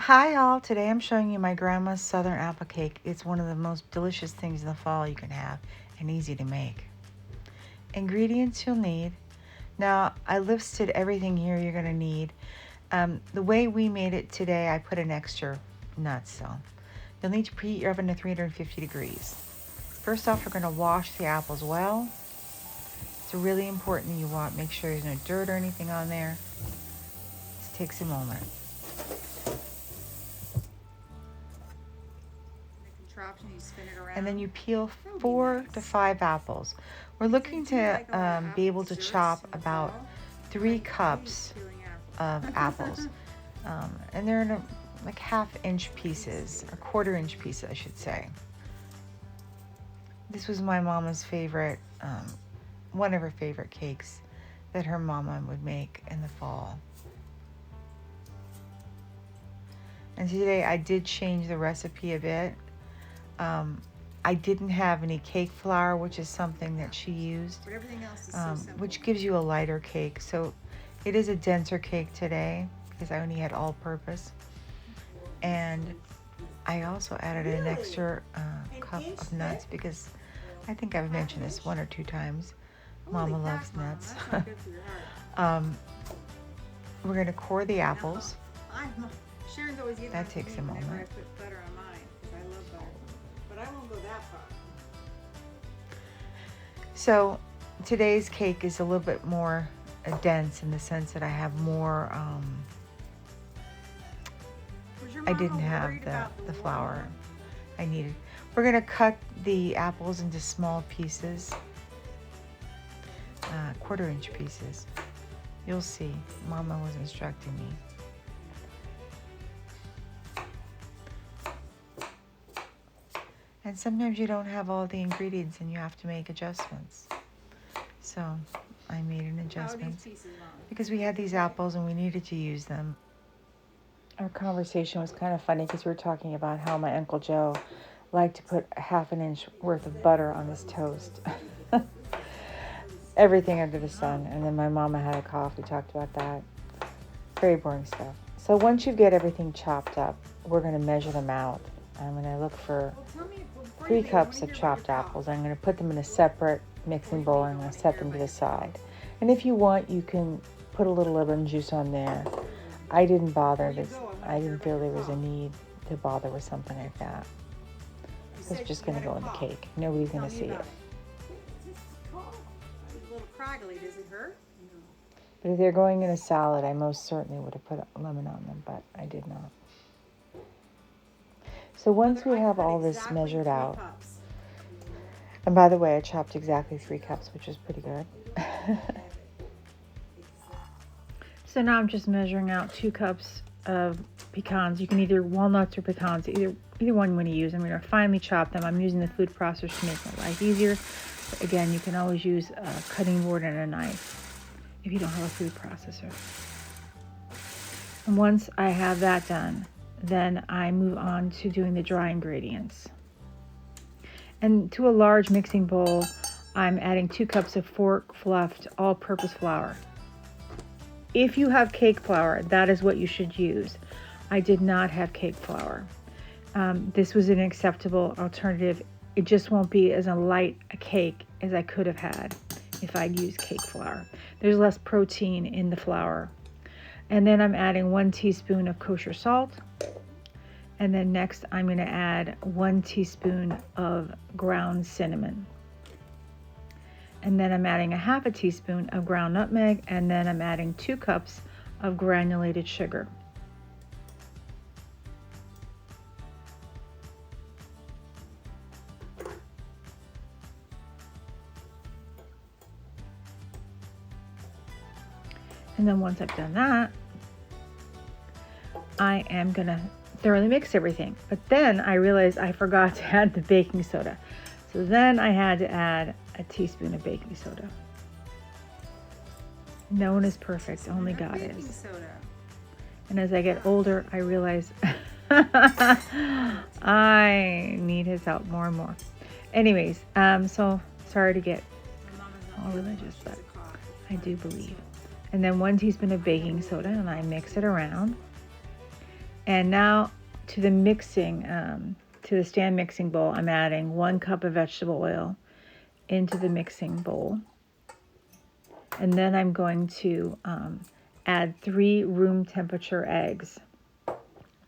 Hi all, today I'm showing you my grandma's southern apple cake. It's one of the most delicious things in the fall you can have and easy to make. Ingredients you'll need. Now I listed everything here you're going to need. The way we made it today, I put an extra nuts, so you'll need to preheat your oven to 350 degrees. First off, we're going to wash the apples well. It's really important that you make sure there's no dirt or anything on there. This takes a moment. And then you peel 4 to 5 apples. We're looking to be able to chop about 3 cups of apples. And they're in like half-inch pieces, or quarter-inch pieces, I should say. This was my mama's favorite, one of her favorite cakes that her mama would make in the fall. And today I did change the recipe a bit. I didn't have any cake flour, which is something that she used, but everything else is which gives you a lighter cake. So it is a denser cake today because I only had all-purpose. And I also added an extra cup of nuts because I think I've mentioned this 1 or 2 times. Mama loves nuts. We're going to core the apples. That takes a moment. I put butter on mine because I love butter, but I won't go that far. So today's cake is a little bit more dense in the sense that I have more, I didn't have the flour I needed. We're going to cut the apples into small pieces, quarter-inch pieces. You'll see, Mama was instructing me. And sometimes you don't have all the ingredients and you have to make adjustments. So I made an adjustment because we had these apples and we needed to use them. Our conversation was kind of funny because we were talking about how my Uncle Joe liked to put ½ an inch worth of butter on his toast. Everything under the sun. And then my mama had a cough. We talked about that. Very boring stuff. So once you get everything chopped up, we're going to measure them out. I'm going to look for 3 cups of chopped apples. I'm going to put them in a separate mixing bowl and I'm going to set them to the side. And if you want, you can put a little lemon juice on there. I didn't bother. I didn't feel there was a need to bother with something like that. It's just going to go in the cake. Nobody's going to see it. It's a little craggly. Does it hurt? No. But if they're going in a salad, I most certainly would have put a lemon on them, but I did not. So once we have all this measured out, and by the way, I chopped exactly 3 cups, which is pretty good. So now I'm just measuring out 2 cups of pecans. You can either walnuts or pecans, either one you want to use. I'm going to finely chop them. I'm using the food processor to make my life easier. But again, you can always use a cutting board and a knife if you don't have a food processor. And once I have that done, then I move on to doing the dry ingredients. And to a large mixing bowl, I'm adding 2 cups of fork fluffed all-purpose flour. If you have cake flour, that is what you should use. I did not have cake flour. This was an acceptable alternative. It just won't be as light a cake as I could have had if I'd used cake flour. There's less protein in the flour. And then I'm adding 1 teaspoon of kosher salt. And then next I'm going to add 1 teaspoon of ground cinnamon. And then I'm adding ½ a teaspoon of ground nutmeg, and then I'm adding 2 cups of granulated sugar. And then once I've done that, I am going to thoroughly mix everything. But then I realized I forgot to add the baking soda. So then I had to add a teaspoon of baking soda. No one is perfect, only God is. And as I get older, I realize I need his help more and more. Anyways, so sorry to get all religious, but I do believe. And then 1 teaspoon of baking soda, and I mix it around. And now to the mixing, to the stand mixing bowl, I'm adding 1 cup of vegetable oil into the mixing bowl. And then I'm going to add 3 room temperature eggs.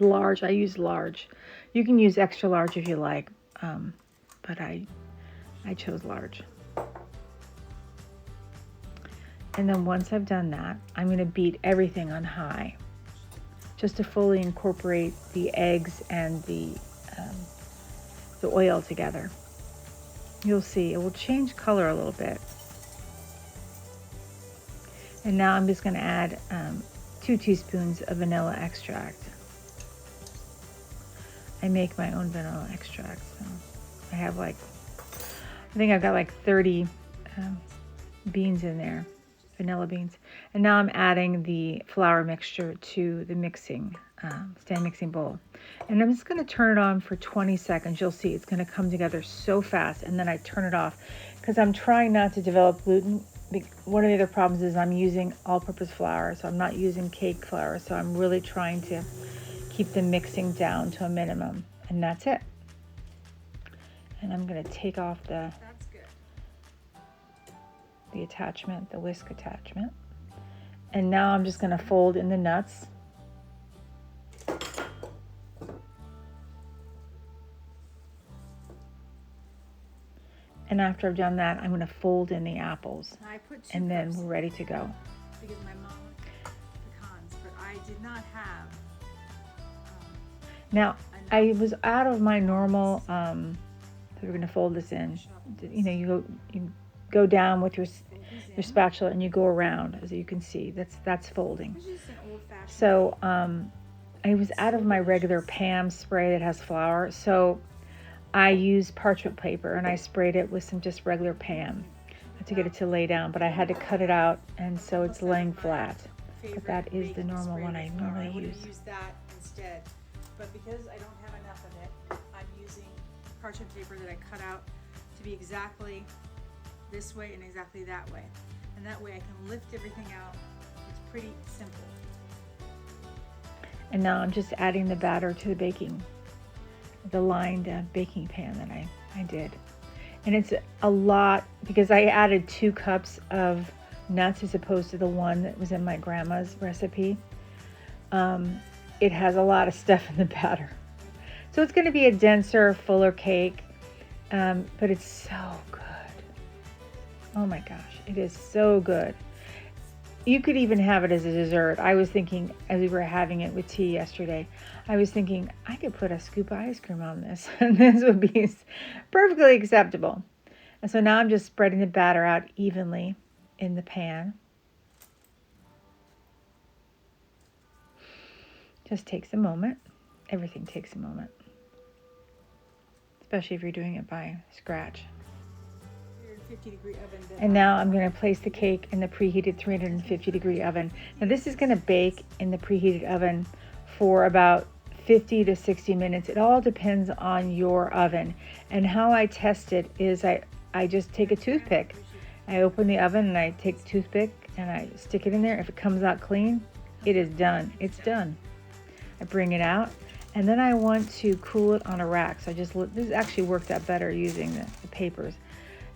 Large, I use large. You can use extra large if you like, but I chose large. And then once I've done that, I'm going to beat everything on high, just to fully incorporate the eggs and the oil together. You'll see it will change color a little bit. And now I'm just going to add 2 teaspoons of vanilla extract. I make my own vanilla extract, so I have I think I've got like 30 beans in there, vanilla beans. And now I'm adding the flour mixture to the stand mixing bowl. And I'm just going to turn it on for 20 seconds. You'll see it's going to come together so fast, and then I turn it off because I'm trying not to develop gluten. One of the other problems is I'm using all-purpose flour, so I'm not using cake flour, so I'm really trying to keep the mixing down to a minimum, and that's it. And I'm going to take off the attachment, the whisk attachment. And now I'm just going to fold in the nuts. And after I've done that, I'm going to fold in the apples. And then we're ready to go. Because my mom liked pecans, but I did not have. Now, I was out of my normal, so we're going to fold this in. You go down with your spatula and you go around, as you can see. That's folding. So I was out of my regular Pam spray that has flour, so I used parchment paper and I sprayed it with some just regular Pam to get it to lay down, but I had to cut it out, and so it's laying flat. But that is the normal one I normally use. Use that instead, but because I don't have enough of it, I'm using parchment paper that I cut out to be exactly this way and exactly that way, and that way I can lift everything out. It's pretty simple. And now I'm just adding the batter to the lined baking pan that I did. And it's a lot because I added 2 cups of nuts as opposed to the one that was in my grandma's recipe. It has a lot of stuff in the batter. So it's going to be a denser, fuller cake, but it's so good. Oh my gosh, it is so good. You could even have it as a dessert. I was thinking, as we were having it with tea yesterday, I was thinking I could put a scoop of ice cream on this, and this would be perfectly acceptable. And so now I'm just spreading the batter out evenly in the pan. Just takes a moment. Everything takes a moment, especially if you're doing it by scratch. 350-degree oven. And now I'm going to place the cake in the preheated 350-degree oven. Now this is going to bake in the preheated oven for about 50 to 60 minutes. It all depends on your oven. And how I test it is I just take a toothpick. I open the oven and I take the toothpick and I stick it in there. If it comes out clean, it is done. It's done. I bring it out, and then I want to cool it on a rack. So this actually worked out better using the papers.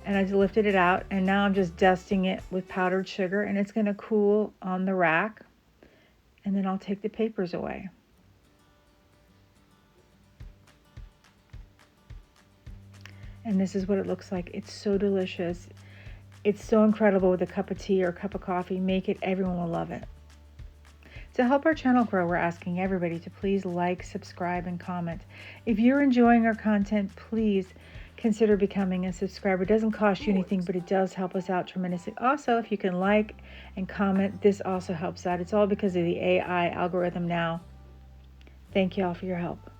And I just lifted it out, and now I'm just dusting it with powdered sugar, and it's going to cool on the rack, and then I'll take the papers away. And this is what it looks like. It's so delicious. It's so incredible with a cup of tea or a cup of coffee. Make it, everyone will love it. To help our channel grow, we're asking everybody to please like, subscribe, and comment. If you're enjoying our content, please consider becoming a subscriber. It doesn't cost you anything, but it does help us out tremendously. Also, if you can like and comment, this also helps out. It's all because of the AI algorithm now. Thank you all for your help.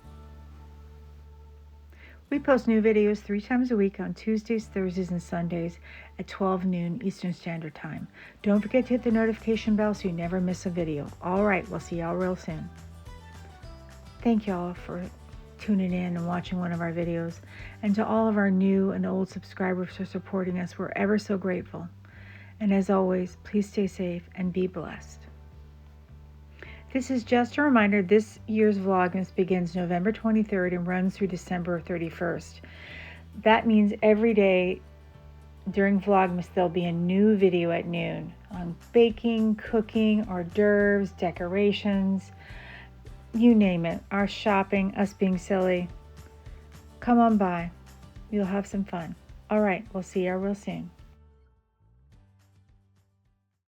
We post new videos 3 times a week on Tuesdays, Thursdays, and Sundays at 12 noon Eastern Standard Time. Don't forget to hit the notification bell so you never miss a video. All right, we'll see y'all real soon. Thank y'all for tuning in and watching one of our videos. And to all of our new and old subscribers for supporting us, we're ever so grateful. And as always, please stay safe and be blessed. This is just a reminder, this year's Vlogmas begins November 23rd and runs through December 31st. That means every day during Vlogmas there'll be a new video at noon on baking, cooking, hors d'oeuvres, decorations, you name it, our shopping, us being silly. Come on by. You'll have some fun. All right, we'll see you real soon.